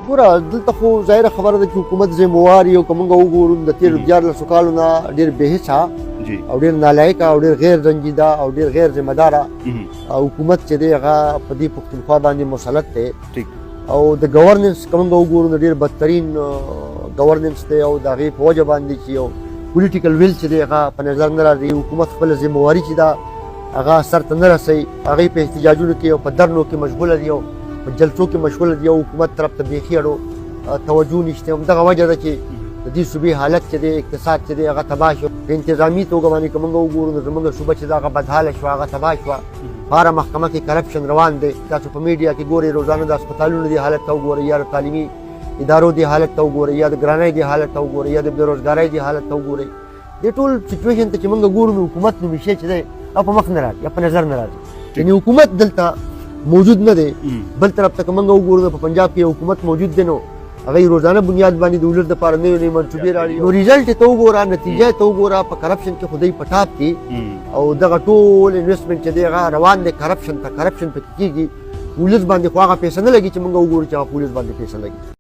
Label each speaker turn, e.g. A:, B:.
A: ګوره دلته خو ظاهره خبره ده چې حکومت ذموار یو که موږ وګورو د تېرو 14 کالو نه ډېر بېحسه او ډېر نالایق او ډېر غیر سنجیدہ او ډېر غیر ذمه داره حکومت چې دی هغه په دې پختونخوا باندې مسلط دی او د ګورننس که موږ وګورو نو ډېر بدترین ګورننس دی او د هغې په وجه باندې چې یو پولیټیکل ویل چې دی هغه په نظر نه راځي. حکومت خپله ذمواري چې ده هغه سر ته نه رسوي، هغې په احتجاجونو کې او په درنو کې مشغوله دي او په جلسو کې مشغوله دي او حکومت طرف ته بیخي اړو توجه نشته. همدغه وجه ده چې د دې صوبې حالت چې دی اقتصاد چې دی هغه تباه شو. په انتظامي توګه باندې که موږ وګورو نو زموږ صوبه چې ده هغه بدحاله شوه، هغه تباه شوه. په هره محکمه کې کرپشن روان دی. تاسو په میډیا کې ګورئ روزانه د هسپتالونو دې حالت ته وګورئ یا د تعلیمي ادارو دې حالت ته وګورئ یا د ګرانۍ دې حالت ته وګورئ یا د بېروزګارۍ دې حالت ته وګورئ. دې ټول سچویشن ته چې موږ ګورو نو حکومت نومي شی چې دی او په مخ نه راځي یا په نظر نه راځي. یعنې حکومت دلته موجود نه دی. بل طرف ته که موږ وګورو نو په پنجاب کې حکومت موجود دی نو هغه روزانه بنیاد باندې د ولس دپاره نوې نوې منصوبې راوړي. نو ریزلټ یې ته وګوره، نتیجه یې ته وګوره. په کرپشن کې خو دی په ټاپ کې او دغه ټول انویسټمنټ چې دی هغه روان دی کرپشن ته. کرپشن پکې کېږي، ولس باندې خو هغه پیسه نه لګي چې موږ وګورو چې هغه په ولس باندې پیسه لګي.